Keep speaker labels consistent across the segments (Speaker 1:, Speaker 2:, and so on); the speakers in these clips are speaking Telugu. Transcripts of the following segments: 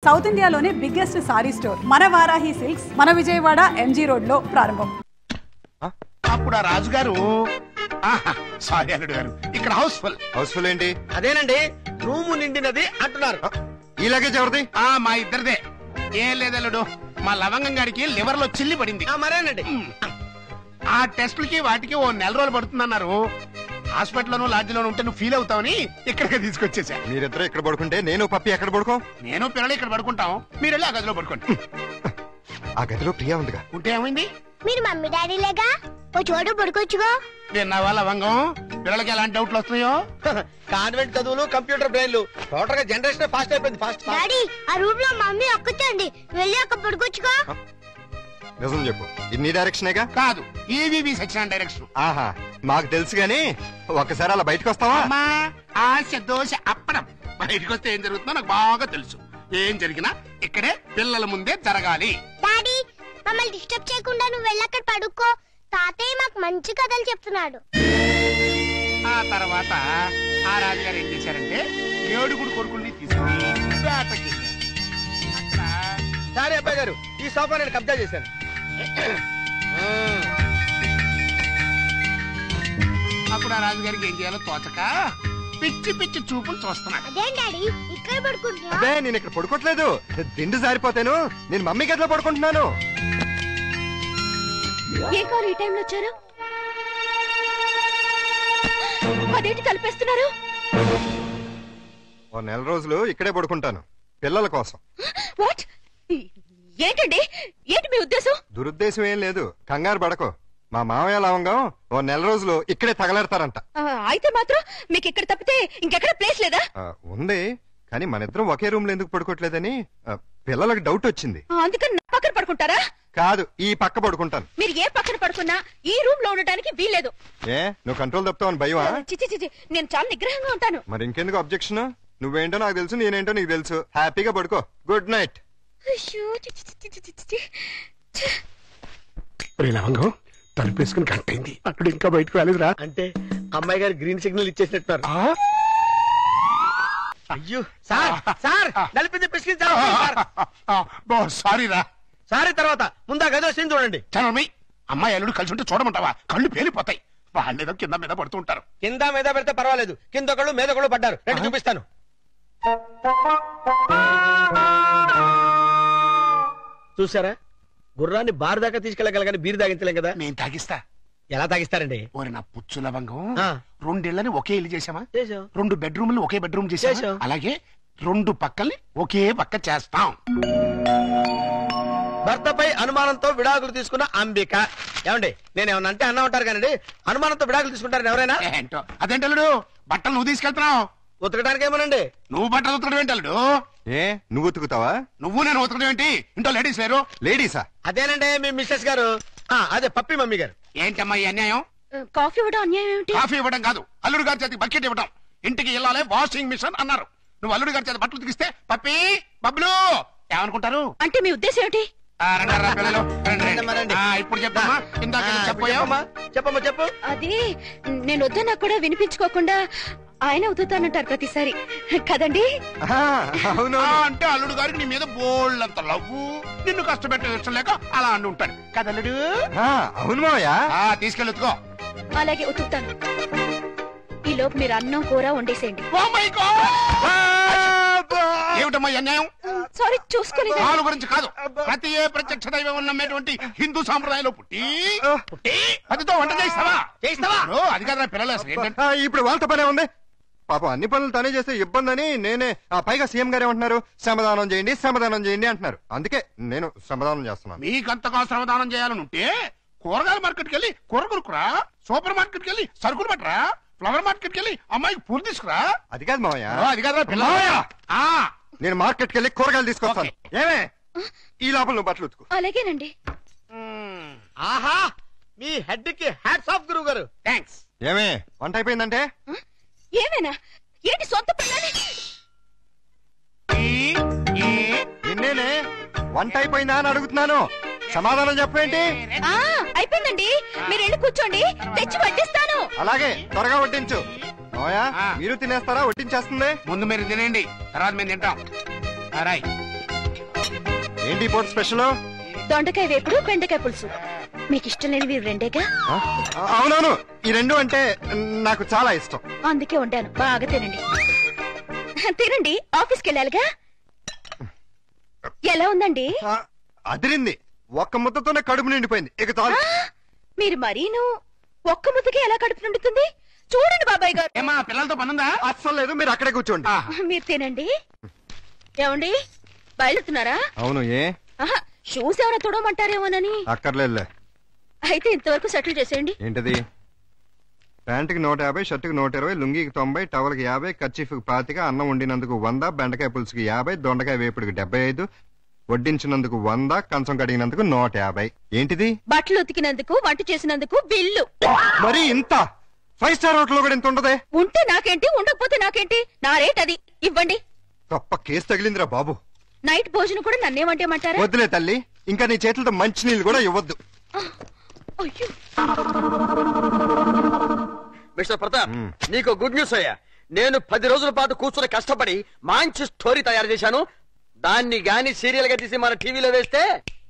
Speaker 1: సౌత్ ఇండియాలోనే బిగ్గెస్ట్ సారీ స్టోర్ మన వారాహి సిల్క్స్ మన విజయవాడ ఎంజీ రోడ్ లో ప్రారంభం.
Speaker 2: అప్పుడు ఆ రాజుగారు సారీ అల్లుడు గారు ఇక్కడ హౌస్ఫుల్
Speaker 3: ఏంటి?
Speaker 4: అదేనండి రూము నిండినది అంటున్నారు.
Speaker 3: ఈ లగేజ్ ఎవరిది?
Speaker 2: మా ఇద్దరిదే. ఏం లేదల్లుడు, మా లవంగం గారికి లివర్ లో చిల్లి పడింది.
Speaker 4: మరేనండి
Speaker 2: ఆ టెస్టులకి వాటికి ఓ నెల రోజులు పడుతుందన్నారు. హాస్పిటల్లోనూ లాడ్జిలోనూ ఉంటే నువ్వు ఫీల్ అవుతావని ఇక్కడికి తీసుకొచ్చేసా.
Speaker 3: మీరిద్దరు ఇక్కడ పడుకుంటే నేను పప్పి ఎక్కడ పడుకో?
Speaker 2: నేను పిల్లలు ఇక్కడ పడుకుంటాం, మీరు వెళ్ళి ఆ గదిలో పడుకోండి.
Speaker 3: ఆ గదిలో ప్రియా ఉందిగా.
Speaker 2: ఉంటే ఏమైంది?
Speaker 5: మీరు మమ్మీ డాడీ లేగా ఓ చోటు పడుకోవచ్చుగా.
Speaker 2: విన్నావా లవంగం, పిల్లలకి ఎలాంటి డౌట్లు వస్తున్నాయో?
Speaker 4: కాన్వెంట్ చదువులు కంప్యూటర్ బ్రెయిన్లు టోటల్ గా జనరేషన్ ఫాస్ట్ అయిపోయింది. ఫాస్ట్
Speaker 5: డాడీ ఆ రూమ్ లో మమ్మీ ఒక్కచండి, వెళ్ళి అక్కడ పడుకోవచ్చుగా.
Speaker 3: నిజం చెప్పు, ఇన్ని డైరెక్షనేగా?
Speaker 2: కాదు, ఈవీవి సెక్షన్ డైరెక్షన్.
Speaker 3: ఆహా, మాకు తెలుసు గాని ఒక్కసారి అలా బయటకు వస్తావా?
Speaker 2: అమ్మా ఆశ దోశ అప్పడం. బయటకు వస్తే ఏం జరుగుతుందో నాకు బాగా తెలుసు. ఏం జరిగినా ఇక్కడే పిల్లల ముందే జరగాలి.
Speaker 5: డాడీ మమ్మల్ని డిస్టర్బ్ చేయకుండా నువ్వు వెళ్ళి అక్కడ పడుకో. తాతయ్య మాకు మంచి కథలు చెప్తున్నాడు.
Speaker 2: ఆ తర్వాత ఆ రాజుగారు ఏం చేశారంటే 7 కొడుకుల్ని తీసుకుని వేటకి
Speaker 4: సరే అబ్బాయి గారు, ఈ సోఫా నేను కబ్జా చేశాను.
Speaker 2: అప్పుడు ఆ రాజుగారికి ఏం చేయాలో తోచక పిచ్చి పిచ్చి చూపులు చూస్తున్నాడు.
Speaker 5: అదేం డాడీ ఇక్కడ పడుకుంటున్నా?
Speaker 3: అదే నేను ఇక్కడ పడుకోవట్లేదు, దిండు జారిపోతాను. నేను మమ్మీ గదిలో పడుకుంటున్నాను.
Speaker 6: ఏ కారు ఈ టైంలో వచ్చారు? అదేంటి తలపేస్తున్నారు?
Speaker 3: ఓ నెల రోజులు ఇక్కడే పడుకుంటాను పిల్లల కోసం.
Speaker 6: వాట్? ఏంటండి, ఏంటి మీ ఉద్దేశం?
Speaker 3: దురుద్దేశం ఏం లేదు, కంగారు పడకో. మా మామయ్య లవంగం ఓ నెల రోజులు ఇక్కడే తగలెడతారంట.
Speaker 6: అయితే మాత్రం మీకు ఇక్కడ తప్పితే ఇంకెక్కడ ప్లేస్ లేదా?
Speaker 3: ఉంది, కానీ మన ఇద్దరం ఒకే రూమ్ లో ఎందుకు పడుకోవట్లేదని పిల్లలకు డౌట్ వచ్చింది.
Speaker 6: అందుకని నా పక్కన పడుకుంటారా?
Speaker 3: కాదు, ఈ పక్క పడుకుంటాను.
Speaker 6: మీరు ఏ పక్కన పడుకున్నా ఈ రూమ్ లో ఉండటానికి వీల్లేదు.
Speaker 3: ఏ నువ్వు కంట్రోల్ తప్పుతావని భయమా?
Speaker 6: చిచి, నేను చాలా నిగ్రహంగా ఉంటాను.
Speaker 3: మరి ఇంకెందుకు అబ్జెక్షన్? నువ్వేంటో నాకు తెలుసు, నేనేంటో నీకు తెలుసు. హ్యాపీగా పడుకో. Good night.
Speaker 2: లవంగం తలుపేసుకుని కట్టయింది, అక్కడ ఇంకా బయటకు రాలేదురా.
Speaker 4: అంటే అమ్మాయి గారు గ్రీన్ సిగ్నల్ ఇచ్చేసినట్టున్నారు. అయ్యో సార్, సార్ నలిపింది పిసికించారు.
Speaker 2: సారీరా.
Speaker 4: సారీ తర్వాత ముందు ఆ గదిలో సీన్ చూడండి.
Speaker 2: చనమి, అమ్మాయి అల్లుడు కలిసి ఉంటే చూడమంటావా? కళ్ళు పేలిపోతాయి. వాళ్ళేదో కింద మీద పడుతూ ఉంటారు.
Speaker 4: కింద మీద పెడితే పర్వాలేదు, కింద ఒకళ్ళు మీద ఒకళ్ళు పడ్డారు. రండి చూపిస్తాను. చూసారా, గుర్రాన్ని బార్ దాకా తీసుకెళ్ళగలగాని బీరు తాగించలేం కదా.
Speaker 2: నేను తాగిస్తా.
Speaker 4: ఎలా తాగిస్తారండి?
Speaker 2: ఓరి నా పుచ్చు లవంగం, 2 ఇళ్ళని ఒకే ఇల్లు చేసామా? 2 బెడ్రూమ్లు ఒకే బెడ్రూమ్ చేసాం. అలాగే 2 పక్కల్ని ఒకే పక్క చేస్తాం.
Speaker 4: భర్తపై అనుమానంతో విడాకులు తీసుకున్న అంబిక. ఏమండి, నేనేమన్నా అంటే అన్నా ఉంటారు కానీ అనుమానంతో విడాకులు తీసుకుంటారని ఎవరైనా?
Speaker 2: ఏంటో అదేంటల్లుడు, బట్టలు నువ్వు తీసుకెళ్తున్నావు.
Speaker 4: ఉతకడానికి ఏమోనండి.
Speaker 2: నువ్వు బట్టలు ఉతకడం ఏంటల్లుడు?
Speaker 3: ఏ నువ్వు ఉతుకుతావా?
Speaker 2: నువ్వు నేను ఉతకడం ఏంటి? ఇంట్లో లేడీస్ లేరు?
Speaker 3: లేడీసా?
Speaker 4: అదేనండి మీ మిస్సెస్ గారు, అదే పప్పి మమ్మీ గారు.
Speaker 2: ఏంటమ్మా ఈ అన్యాయం?
Speaker 6: కాఫీ ఇవ్వడం అన్యాయం ఏమిటి?
Speaker 2: కాఫీ ఇవ్వడం కాదు, అల్లుడు గారి చేతికి బకెట్ ఇవ్వడం. ఇంటికి వెళ్ళాలి వాషింగ్ మిషన్ అన్నారు. నువ్వు అల్లుడు గారి చేతి బట్టలు ఉతికిస్తే పప్పి బబ్బులు ఏమనుకుంటారు?
Speaker 6: అంటే మీ ఉద్దేశం ఏంటి?
Speaker 2: ఇప్పుడు చెప్పమ్మా, ఇందాక చెప్పమ్మా.
Speaker 4: చెప్పమ్మా చెప్పు.
Speaker 6: అది నేను వద్దన్నా కూడా వినిపించుకోకుండా ఆయన ఉతుతానంటారు ప్రతిసారి కదండి.
Speaker 3: అవును.
Speaker 2: అంటే అల్లుడు గారికి నీ మీద బోళ్ళంత లవ్వు, నిన్ను కష్టపెట్టే ఇష్టం లేక అలా అంటూ ఉంటాడు కదల్లుడు.
Speaker 3: అవును మావయ్య.
Speaker 2: తీసుకెళ్ళి ఉతుకో.
Speaker 6: అలాగే ఉతుకుతాను. ఈ లోపు మీరు అన్నం కూర వండేసేయండి.
Speaker 2: ఏమిటమ్మా అన్యాయం?
Speaker 6: సారీ చూసుకుని.
Speaker 2: వాళ్ళ గురించి కాదు, ప్రతి ఏ ప్రత్యక్ష దైవం నమ్మేటువంటి హిందూ సాంప్రదాయంలో పుట్టి అదితో వంట చేస్తావా? అది కదా పిల్లలు.
Speaker 3: ఇప్పుడు వాళ్ళతో పనే ఉంది. పాపం అన్ని పనులు తనే చేస్తే ఇబ్బంది అని నేనే. పైగా సీఎం గారు ఏమంటున్నారు? శ్రమదానం చేయండి, శ్రమదానం చేయండి అంటున్నారు. అందుకే నేను శ్రమదానం చేస్తున్నాను.
Speaker 2: మీకంతగా శ్రమదానం చేయాలని ఉంటే కూరగాయల మార్కెట్కి వెళ్ళి కూర కొనుక్కురా, సూపర్ మార్కెట్కి వెళ్ళి సరుకులు పట్టరా, ఫ్లవర్ మార్కెట్కి వెళ్ళి అమ్మాయికి పూలు తీసుకురా.
Speaker 3: అది కాదు మావయ్య.
Speaker 2: అది కాదు పిల్లలు.
Speaker 3: నేను మార్కెట్కి వెళ్ళి కూరగాయలు తీసుకొస్తాను. ఏమే ఈ లోపల నువ్వు బట్టలు ఉతుకు.
Speaker 6: అలాగేనండి.
Speaker 4: ఆహా, మీ హెడ్ కి హ్యాట్స్ ఆఫ్ గురువు గారు.
Speaker 2: థ్యాంక్స్.
Speaker 3: ఏమే వంట అయిపోయిందంటే?
Speaker 6: ఏమైనా ఏంటి సొంత పిల్లని?
Speaker 3: నిన్నేనే వంట అయిపోయిందా అని అడుగుతున్నాను, సమాధానం చెప్పేంటి?
Speaker 6: అయిపోయిందండి, మీరు వెళ్ళి కూర్చోండి, తెచ్చి వడ్డిస్తాను.
Speaker 3: అలాగే త్వరగా వడ్డించు. మీరు తినేస్తారా? వడ్డించేస్తుంది.
Speaker 2: ముందు మీరు తినండి, తర్వాత మేము తింటాం. రాయ్
Speaker 3: ఏంటి పోటీ స్పెషల్?
Speaker 6: దొండకాయ వేపుడు, బెండకాయ పులుసు. మీకు ఇష్టం లేనివి రెండేగా?
Speaker 3: అవునవును, ఈ రెండు అంటే నాకు చాలా ఇష్టం.
Speaker 6: అందుకే వండాను, బాగా తినండి. తినండి, ఆఫీస్కి వెళ్ళాలిగా. ఎలా ఉందండి?
Speaker 3: అదిరింది. ఒక్క ముద్దతోనే కడుపు నిండిపోయింది. ఇక చాలు.
Speaker 6: మీరు మరీను ఒక్క ముద్దకే ఎలా కడుపు నిండుతుంది? చూడండి బాబాయ్ గారు.
Speaker 2: ఏమా పిల్లలతో పనుందా?
Speaker 3: అస్సలు లేదు, మీరు అక్కడే కూర్చోండి.
Speaker 6: మీరు తినండి. ఏమండి, బయలుతున్నారా?
Speaker 3: అవును, ఏ
Speaker 6: షూస్ ఏమైనా తొడమంటారేమోనని.
Speaker 3: అక్కర్లేదులే.
Speaker 6: అయితే ఇంతవరకు సెటిల్ చేసేయండి.
Speaker 3: ఏంటది? ప్యాంటుకి 150, షర్టుకి 120, లుంగికి 90, టవల్కి 50, కర్చీఫ్కి 25, అన్నం వండినందుకు 100, బెండకాయ పులుసుకి 50, దొండకాయ వేపుడికి 75, వడ్డించినందుకు 100, కంచం కడిగినందుకు 150. ఏంటిది?
Speaker 6: బట్టలు ఉతికినందుకు, వంట చేసినందుకు బిల్లు.
Speaker 3: మరి ఇంత? 5 స్టార్ హోటల్ కూడా ఇంత ఉండదే?
Speaker 6: ఉంటే నాకేంటి, ఉండకపోతే నాకేంటి, నా రేట్ అది. ఇవ్వండి.
Speaker 3: గొప్ప కేసు తగిలిందిరా బాబు.
Speaker 6: నైట్ భోజనం కూడా నన్నేమంటేమంటారా?
Speaker 3: వద్దులే తల్లి, ఇంకా నీ చేతులతో మంచినీళ్ళు కూడా ఇవ్వద్దు.
Speaker 6: అయ్యో,
Speaker 4: మిస్టర్ ప్రతాప్, నీకు గుడ్ న్యూస్ అయ్యా. నేను 10 రోజుల పాటు కూర్చుని కష్టపడి మంచి స్టోరీ తయారు చేశాను. దాన్ని గాని సీరియల్ గా తీసి మన టీవీలో వేస్తే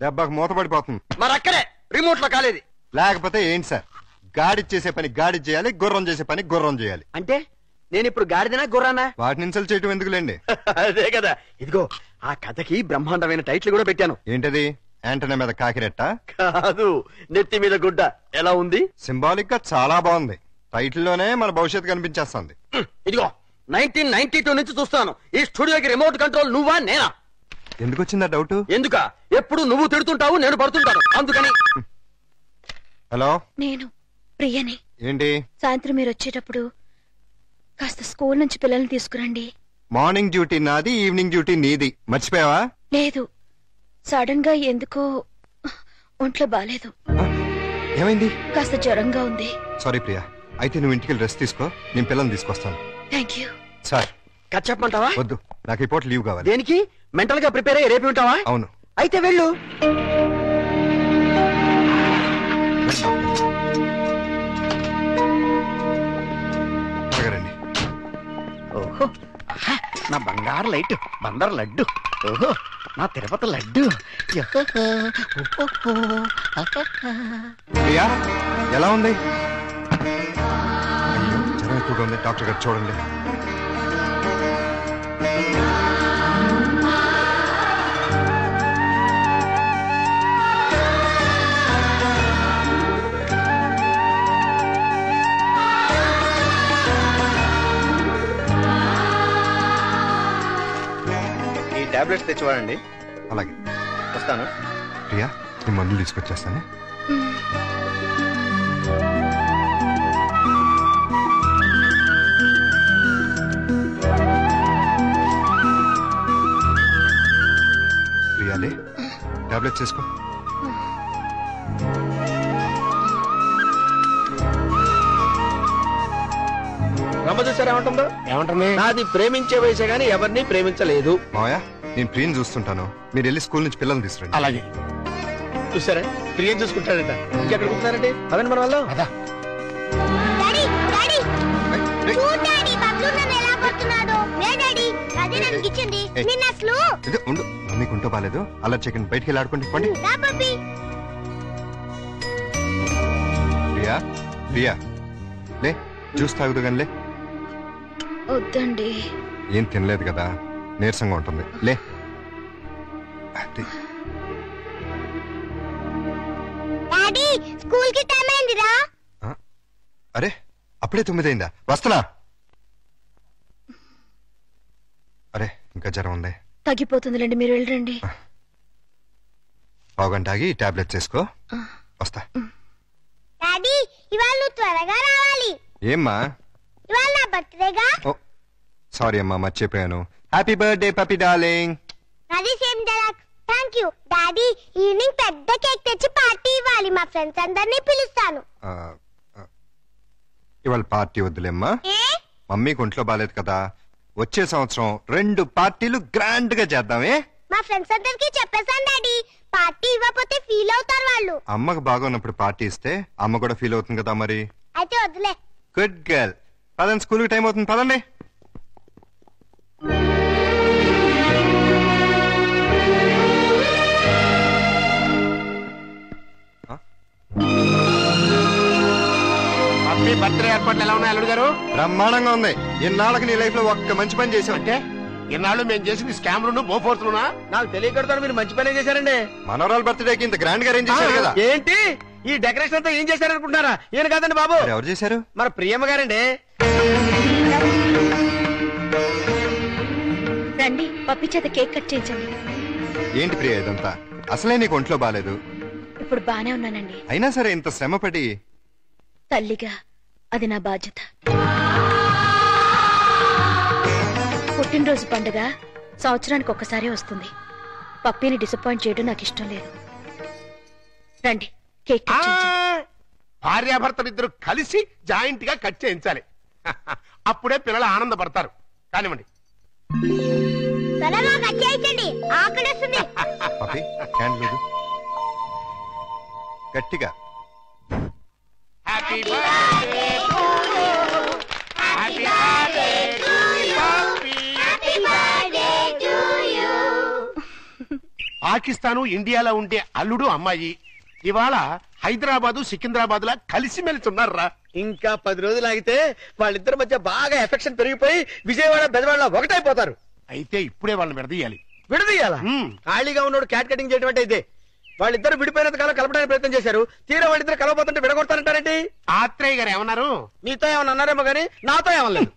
Speaker 3: దెబ్బకు మూతపడిపోతుంది.
Speaker 4: మరి అక్కడే రిమోట్ లో కాలేదు.
Speaker 3: లేకపోతే ఏంటి సార్, గాడి చేసే పని గాడి చేయాలి, గుర్రం చేసే పని గుర్రం చేయాలి.
Speaker 4: అంటే నేను ఇప్పుడు గాడిదనా గుర్రానా?
Speaker 3: వాటిని ఇన్సల్ట్ చేయటం ఎందుకులేండి.
Speaker 4: అదే కదా. ఇదిగో ఆ కథకి బ్రహ్మాండమైన టైటిల్ కూడా పెట్టాను.
Speaker 3: ఏంటది? యాంటనా మీద కాకిరెట్ట?
Speaker 4: కాదు, నెత్తి మీద గుడ్డ. ఎలా ఉంది?
Speaker 3: సింబాలిక్ గా చాలా బాగుంది. టైటిల్ లోనే మన భవిష్యత్తు కనిపించేస్తుంది.
Speaker 4: ఇదిగో 1992 నుంచి చూస్తాను ఈ స్టూడియోకి రిమోట్ కంట్రోల్ నువ్వా నేనా?
Speaker 3: ఎందుకు వచ్చిందా డౌట్?
Speaker 4: ఎందుక? ఎప్పుడు నువ్వు తిడుతుంటావు, నేను పడుతుంటాను, అందుకని.
Speaker 3: హలో,
Speaker 6: నేను ప్రియని.
Speaker 3: ఏంటి?
Speaker 6: సాయంత్రం మీరు వచ్చేటప్పుడు కాస్త స్కూల్ నుంచి పిల్లల్ని తీసుకురండి.
Speaker 3: మార్నింగ్ డ్యూటీ నాది, ఈవినింగ్ డ్యూటీ నీది. మర్చిపోయావా?
Speaker 6: లేదు, సడన్ గా ఎందుకో ఒంట్లో బాలేదు.
Speaker 3: ఏమైంది?
Speaker 6: కాస్త జ్వరంగా ఉంది.
Speaker 3: సారీ ప్రియా, అయితే నువ్వు ఇంటికి రెస్ట్ తీసుకో, నేను పిల్లల్ని తీసుకొస్తాను.
Speaker 6: Thank you.
Speaker 3: సార్
Speaker 4: కథ చెప్పమంటావా?
Speaker 3: వద్దు, నాకు ఈ పూట లీవ్ కావాలి.
Speaker 4: దేనికి? మెంటల్ గా ప్రిపేర్ అయ్యి రేపు ఉంటావా?
Speaker 3: అవును.
Speaker 4: అయితే వెళ్ళు.
Speaker 3: రండి.
Speaker 2: ఓహో, ఆహా, నా బంగారు లైట్, బందర్ లడ్డు. ఓహో, నా తిరుపతి లడ్డు.
Speaker 3: ప్రియా, ఎలా ఉంది? అయ్యో, జ్వరం ఎక్కువగా ఉంది, డాక్టర్ గారు చూడండి.
Speaker 4: టాబ్లెట్స్ తెచ్చివాడండి.
Speaker 3: అలాగే,
Speaker 4: వస్తాను.
Speaker 3: ప్రియా, నేను మందులు తీసుకొచ్చేస్తాను. ప్రియాలే, టాబ్లెట్స్ చేసుకో.
Speaker 4: రమ్మ చూసారా ఏమంటుందో?
Speaker 2: ఏమంటుంది?
Speaker 4: నాది ప్రేమించే వయసే గానీ ఎవరిని ప్రేమించలేదు.
Speaker 3: మావయ్య, నేను ప్రియని చూస్తుంటాను, మీరు వెళ్ళి స్కూల్ నుంచి పిల్లల్ని తీసుకురండి.
Speaker 2: అలాగే.
Speaker 4: చూసారా, ప్రియం చూసుకుంటాడట. ఇంకెక్కడ కూర్చున్నారండి? అదండి మన వాళ్ళు.
Speaker 2: అదా
Speaker 5: డాడీ డాడీ చూడు డాడీ, బబ్లు నన్ను ఎలా కొడుతున్నాడో. లే డాడీ, అదే నన్ను గిచ్చింది. నిన్న అసలు
Speaker 3: ఇది ఉండు, మమ్మీకి ఉంటో బాలేదు. అలా చెక్కింది, బయటికి వెళ్ళి ఆడుకోండి. పండి.
Speaker 5: రా పప్పి.
Speaker 3: ప్రియా, ప్రియా, లే, జ్యూస్ తాగుదు కానీ. లే,
Speaker 6: వద్దండి.
Speaker 3: ఏం తినలేదు కదా, నీరసంగా ఉంటుంది. లే.
Speaker 5: డాడీ, స్కూల్ కి టైం అయిందిరా.
Speaker 3: అరే, అప్పుడే 9 అయిందా? వస్తున్నా. అరే, ఇంకా జ్వరం ఉంది.
Speaker 6: తగ్గిపోతుందిలేండి, మీరు వెళ్ళండి.
Speaker 3: పావుగంట ఆగి టాబ్లెట్స్ వేసుకో. వస్తా.
Speaker 5: డాడీ, ఇవాళ నువ్వు త్వరగా రావాలి.
Speaker 3: ఏమ్మా?
Speaker 5: ఇవాళ నా బర్త్డేగా.
Speaker 3: ఓ సారీ అమ్మా, మర్చిపోయాను. హ్యాపీ బర్త్డే పప్పి డార్లింగ్.
Speaker 5: అది same dialogue. Thank you daddy. Evening పెద్ద కేక్ తెచ్చి పార్టీ ఇవ్వాలి. మా ఫ్రెండ్స్ అందరినీ పిలుస్తాను.
Speaker 3: ఇవాళ పార్టీ వద్దులేమ్మా,
Speaker 5: ఏ?
Speaker 3: మమ్మీకి ఒంట్లో బాలేదు కదా. వచ్చే సంవత్సరం 2 పార్టీలు గ్రాండ్ గా చేద్దామే.
Speaker 5: మా ఫ్రెండ్స్ అందరికి చెప్పేశాను డాడీ. పార్టీ ఇవ్వకపోతే ఫీల్ అవుతారు వాళ్ళు.
Speaker 3: అమ్మకు బాగున్నప్పుడు పార్టీ ఇస్తే అమ్మ కూడా ఫీల్ అవుతుంది కదా మరి.
Speaker 5: అయితే వద్దులే.
Speaker 3: Good girl. పదండి, స్కూల్కి టైం అవుతుంది, పదండి.
Speaker 2: ఏర్పాట్లు ఎలా ఉన్నాయి అల్లుడు గారు?
Speaker 3: బ్రహ్మాండంగా ఉంది. ఇన్నాళ్ళకి నీ లైఫ్ లో ఒక్క మంచి పని చేసావు.
Speaker 2: అంటే ఇన్నాళ్ళు మేము చేసింది స్కామ్ లను బోఫోర్తున్నా?
Speaker 4: నాకు తెలియకూడదు, మీరు మంచి పనే చేశారండి.
Speaker 3: మనోరాల్ బర్త్డేకి ఇంత గ్రాండ్ గా అరేంజ్ చేశారు కదా.
Speaker 4: ఏంటి ఈ డెకరేషన్ అంతా ఏం చేశారనుకుంటున్నారా? ఈయన కాదండి బాబు.
Speaker 3: ఎవరు చేశారు?
Speaker 4: మన ప్రియమ్మ గారండి.
Speaker 6: రండి, పప్పి చేత కేక్ కట్ చేయించండి.
Speaker 3: ఏంటి ప్రియ ఇదంతా? అసలే నీకు ఒంట్లో బాలేదు.
Speaker 6: ఇప్పుడు బానే ఉన్నానండి.
Speaker 3: అయినా సరే ఇంత శ్రమపడి.
Speaker 6: తల్లిగా అది నా బాధ్యత. పుట్టినరోజు పండుగ సంవత్సరానికి ఒక్కసారి వస్తుంది. పప్పిని డిసప్పాయింట్ చేయడం నాకు ఇష్టం లేదు. రండి, కేక్ కట్ చేయించండి.
Speaker 2: భార్యాభర్తలిద్దరు కలిసి జాయింట్ గా కట్ చేయించాలి. అప్పుడే పిల్లలు ఆనందపడతారు. కానివ్వండి.
Speaker 5: త్వరగా కట్ చేయించండి, ఆకలిస్తుంది.
Speaker 3: పప్పి క్యాండిల్ లేదు. గట్టిగా.
Speaker 2: Happy birthday to you. Happy birthday to you.
Speaker 5: Happy birthday to you.
Speaker 2: Pakistan ఇండియాలో ఉండే అల్లుడు అమ్మాయి ఇవాళ హైదరాబాదు సికింద్రాబాద్ లా కలిసిమెలిసి ఉన్నారా?
Speaker 4: ఇంకా 10 రోజులు ఆగితే వాళ్ళిద్దరి మధ్య బాగా ఎఫెక్షన్ పెరిగిపోయి విజయవాడ బెజవాడ ఒకటైపోతారు.
Speaker 2: అయితే ఇప్పుడే వాళ్ళని విడదీయాలి.
Speaker 4: విడదీయాలా? ఖాళీగా ఉన్నోడు క్యాట్ కటింగ్ చేయడం అంటే ఇదే. వాళ్ళిద్దరు విడిపోయినంత కాలం కలపడానికి ప్రయత్నం చేశారు. తీరా వాళ్ళిద్దరు కలవబోతుంటే విడగొడతారంటారేంటి?
Speaker 2: ఆత్రేయ గారు ఏమన్నారు?
Speaker 4: మీతో ఏమన్నా అన్నారేమో గానీ నాతో ఏమనలేదు.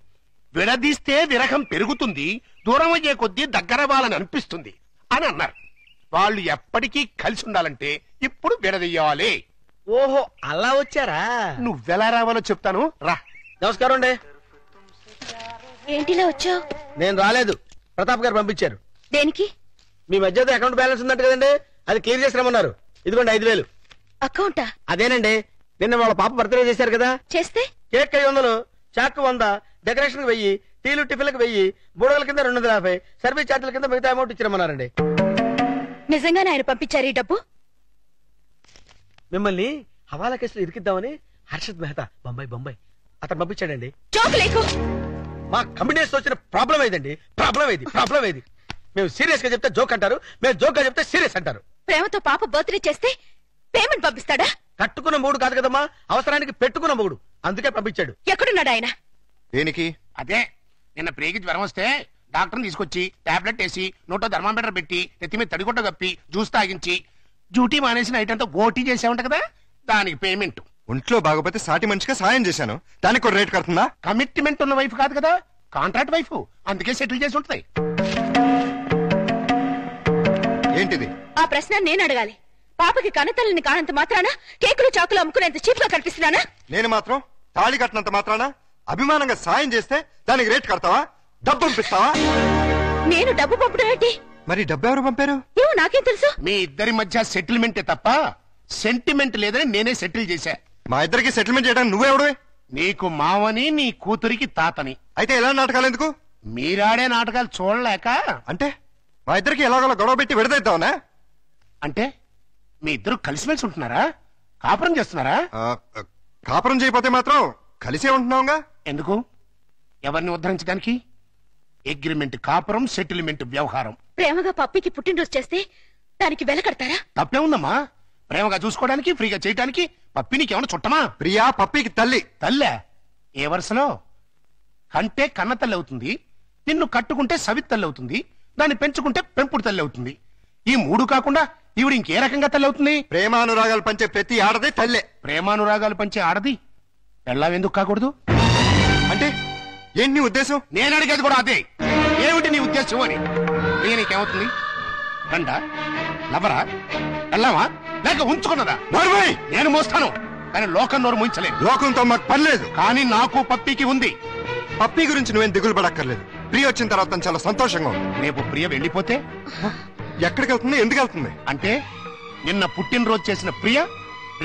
Speaker 2: విడదీస్తే విరహం పెరుగుతుంది, దూరం అయ్యే కొద్దీ దగ్గర వాళ్ళని అనిపిస్తుంది అని అన్నారు. వాళ్ళు ఎప్పటికీ కలిసి ఉండాలంటే ఇప్పుడు విడదీయాలి.
Speaker 4: ఓహో, అలా వచ్చారా?
Speaker 2: నువ్వెలా రావాలో చెప్తాను రా.
Speaker 4: నమస్కారం అండి.
Speaker 6: ఏంటిలా వచ్చావు?
Speaker 4: నేను రాలేదు, ప్రతాప్ గారు పంపించారు.
Speaker 6: దేనికి?
Speaker 4: మీ మధ్య అకౌంట్ బ్యాలెన్స్ ఉందంట కదండి, అది క్లియర్ చేసి రమ్మన్నారు. ఇదిగోండి 5,000.
Speaker 6: అకౌంటా?
Speaker 4: అదేనండి, నిన్న వాళ్ళ పాప బర్త్డే చేశారు కదా.
Speaker 6: చేస్తే
Speaker 4: కేక్ 500, చాక్ 100, డెకరేషన్ 1000, టీలు టిఫిన్లకు 1000, బూడగల కింద 250, సర్వీస్ ఛార్జీల కింద మిగతా అమౌంట్ ఇచ్చిరమ్మన్నారండి.
Speaker 6: నిజంగానే ఆయన పంపించారు ఈ డబ్బు?
Speaker 4: మిమ్మల్ని హవాలా కేసులో ఇరికిద్దామని హర్షద్ మెహతా బొంబాయి అతను పంపించాడండి.
Speaker 6: జోక్ లేకు.
Speaker 4: మా కంపెనీస్ వచ్చిన ప్రాబ్లం ఏదండి? ప్రాబ్లం ఏది? మేము సీరియస్ గా చెప్తే జోక్ అంటారు, మేము జోక్ గా చెప్తే సీరియస్ అంటారు.
Speaker 6: ప్రేమతో పాప బర్త్డే చేస్తే పేమెంట్ పంపిస్తాడా?
Speaker 4: కట్టుకున్న మూడు కాదు కదమ్మా, అవసరానికి పెట్టుకున్న మూడు, అందుకే పంపించాడు.
Speaker 6: ఎక్కడున్నాడు ఆయన?
Speaker 3: దేనికి?
Speaker 2: అదే నిన్న ప్రేగి జ్వరం వస్తే డాక్టర్ని తీసుకొచ్చి టాబ్లెట్ వేసి నోటో థర్మామీటర్ పెట్టి నెత్తి మీద తడిగుడ్డ కప్పి జ్యూస్ తాగించి డ్యూటీ మానేసి నైట్ అంతా ఓటీ చేసామంట కదా, దానికి పేమెంట్.
Speaker 3: ఒంట్లో బాగోపోతే సాటి మనిషిగా సాయం చేశాను, దానికి ఒక రేట్ కడుతుందా?
Speaker 2: కమిట్మెంట్ ఉన్న వైఫ్ కాదు కదా, కాంట్రాక్ట్ వైఫ్, అందుకే సెటిల్ చేసి ఉంటది.
Speaker 3: ఏంటిది?
Speaker 6: ఆ ప్రశ్న నేను అడగాలి. పాపకి కనతల్లిని కానంత మాత్రాన కేకులు చాకులు అమ్ముకునేంత చీప్ గా కనిపిస్తున్నానా?
Speaker 3: నేను మాత్రం తాళి కట్టినంత మాత్రాన అభిమానంగా సాయం చేస్తే దానికి రేట్ కడతావా? డబ్బు పంపిస్తావా?
Speaker 6: నేను డబ్బు పంపడం ఏంటి?
Speaker 3: మరి డబ్బు ఎవరు పంపారు?
Speaker 6: ఏమో నాకేం తెలుసు.
Speaker 2: మీ ఇద్దరి మధ్య సెటిల్మెంటే తప్ప సెంటిమెంట్ లేదని నేనే సెటిల్ చేశా.
Speaker 3: మా ఇద్దరికి సెటిల్మెంట్ చేయడానికి నువ్వెవడవే?
Speaker 2: నీకు మావని, నీ కూతురికి తాతని.
Speaker 3: అయితే ఎలా నాటకాలు ఎందుకు?
Speaker 2: మీరాడే నాటకాలు చూడలేక.
Speaker 3: అంటే మా ఇద్దరికి ఎలాగోలా గొడవ పెట్టి విడదీద్దామనా?
Speaker 2: అంటే మీ ఇద్దరు కలిసిమెలిసి ఉంటున్నారా? కాపురం చేస్తున్నారా?
Speaker 3: కాపురం చేయకపోతే మాత్రం కలిసే ఉంటున్నావుగా.
Speaker 2: ఎందుకు? ఎవరిని ఉద్ధరించడానికి? అగ్రిమెంట్ కాపురం, సెటిల్మెంట్ వ్యవహారం.
Speaker 6: ప్రేమగా పప్పికి పుట్టినరోజు చేస్తే దానికి వెల కడతారా?
Speaker 2: తప్పే ఉందమ్మా. ప్రేమగా చూసుకోవడానికి, ఫ్రీగా చేయడానికి పప్పి నీకేమన్నా చుట్టమా?
Speaker 3: ప్రియా పప్పికి తల్లి.
Speaker 2: తల్లే? ఏ వరుసలో? కంటే కన్న తల్లి అవుతుంది, నిన్ను కట్టుకుంటే సవి తల్లి అవుతుంది, దాన్ని పెంచుకుంటే పెంపుడు తల్లి అవుతుంది. ఈ మూడు కాకుండా ఈవిడ ఇంకే రకంగా తల్లి అవుతుంది?
Speaker 3: ప్రేమానురాగాలు పంచే ప్రతి ఆడది తల్లే.
Speaker 2: ప్రేమానురాగాలు పంచే ఆడది పెళ్ళావెందుకు కాకూడదు?
Speaker 3: అంటే ఏంటి నీ ఉద్దేశం?
Speaker 2: నేను అడిగేది కూడా అదే. ఏమిటి నీ ఉద్దేశం అని. నీకేమవుతుంది? రండా, లబరా, వెళ్ళావా లేక ఉంచుకున్నదా?
Speaker 3: నోర్మై!
Speaker 2: నేను మోస్తాను, కానీ లోకం నోరు మూయించలేదు.
Speaker 3: లోకంతో మాకు పని లేదు,
Speaker 2: కానీ నాకు పప్పికి ఉంది.
Speaker 3: పప్పి గురించి నువ్వేం దిగులు పడక్కర్లేదు. ప్రియ వచ్చిన తర్వాత తను చాలా సంతోషంగా ఉంది.
Speaker 2: రేపు ప్రియ వెళ్ళిపోతే
Speaker 3: ఎక్కడికి వెళ్తుంది? ఎందుకు వెళ్తుంది?
Speaker 2: అంటే నిన్న పుట్టినరోజు చేసిన ప్రియ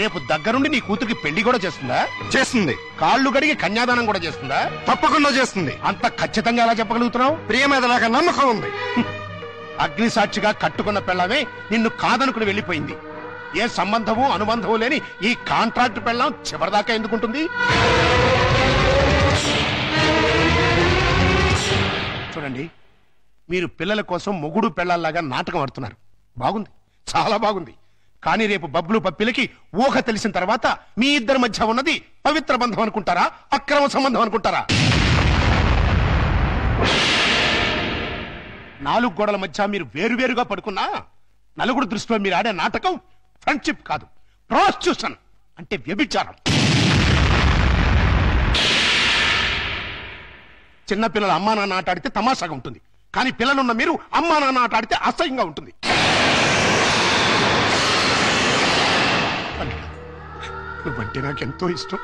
Speaker 2: రేపు దగ్గరుండి నీ కూతురికి పెళ్లి కూడా చేస్తుందా?
Speaker 3: చేస్తుంది.
Speaker 2: కాళ్ళు కడిగి కన్యాదానం కూడా చేస్తుందా?
Speaker 3: తప్పకుండా చేస్తుంది.
Speaker 2: అంత ఖచ్చితంగా ఎలా చెప్పగలుగుతున్నావు?
Speaker 3: ప్రియ మీద నాకు నమ్మకం ఉంది.
Speaker 2: అగ్ని సాక్షిగా కట్టుకున్న పెళ్ళమే నిన్ను కాదనుకుని వెళ్ళిపోయింది. ఏ సంబంధము అనుబంధము లేని ఈ కాంట్రాక్ట్ పెళ్ళం చివరిదాకా ఎందుకుంటుంది? చూడండి, మీరు పిల్లల కోసం మొగుడు పెళ్ళాల్లాగా నాటకం ఆడుతున్నారు. బాగుంది, చాలా బాగుంది. కానీ రేపు బబ్లు పప్పిలకి ఊహ తెలిసిన తర్వాత మీ ఇద్దరి మధ్య ఉన్నది పవిత్ర బంధం అనుకుంటారా, అక్రమ సంబంధం అనుకుంటారా? 4 గోడల మధ్య మీరు వేరువేరుగా పడుకున్నా నలుగురు దృష్టిలో మీరు ఆడే నాటకం ఫ్రెండ్షిప్ కాదు, ప్రాస్టిట్యూషన్ అంటే వ్యభిచారం. చిన్నపిల్లల అమ్మా నాన్న ఆట ఆడితే తమాషాగా ఉంటుంది, కానీ పిల్లలున్న మీరు అమ్మా నాన్న ఆట ఆడితే అసహ్యంగా ఉంటుంది. నువ్వంటే నాకెంతో ఇష్టం,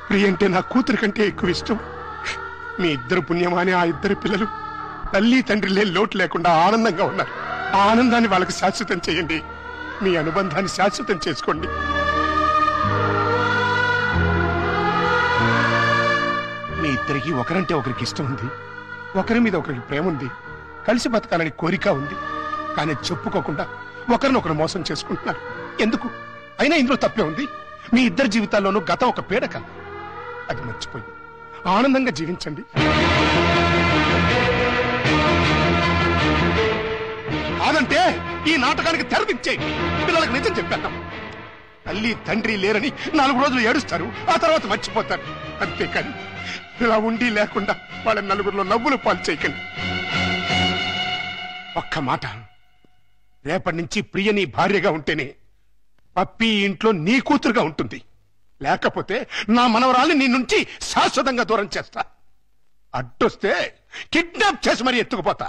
Speaker 2: ప్రియ అంటే నా కూతురి కంటే ఎక్కువ ఇష్టం. మీ ఇద్దరు పుణ్యమాని ఆ ఇద్దరు పిల్లలు తల్లి తండ్రి లోటు లేకుండా ఆనందంగా ఉన్నారు. ఆ ఆనందాన్ని వాళ్ళకి శాశ్వతం చేయండి, మీ అనుబంధాన్ని శాశ్వతం చేసుకోండి. మీ ఇద్దరికి ఒకరంటే ఒకరికి ఇష్టం ఉంది, ఒకరి మీద ఒకరికి ప్రేమ ఉంది, కలిసి బతకాలని కోరిక ఉంది. కానీ చెప్పుకోకుండా ఒకరినొకరు మోసం చేసుకుంటున్నారు. ఎందుకు? అయినా ఇందులో తప్పే ఉంది. మీ ఇద్దరి జీవితాల్లోనూ గతం ఒక పీడక, అది మర్చిపోయి ఆనందంగా జీవించండి. కాదంటే ఈ నాటకానికి తెరదించేయండి. పిల్లలకు నిజం చెప్పేద్దాం. తల్లి తండ్రి లేరని 4 రోజులు ఏడుస్తారు, ఆ తర్వాత మర్చిపోతారు. అంతేకాని ఇలా ఉండి లేకుండా వాళ్ళ నలుగురిలో నవ్వులు పాలు చేయకండి. ఒక్క మాట, రేపటి నుంచి ప్రియ నీ భార్యగా ఉంటేనే పప్పి ఇంట్లో నీ కూతురుగా ఉంటుంది. లేకపోతే నా మనవరాల్ని నీ నుంచి శాశ్వతంగా దూరం చేస్తా. అడ్డొస్తే కిడ్నాప్ చేసి మరీ ఎత్తుకుపోతా.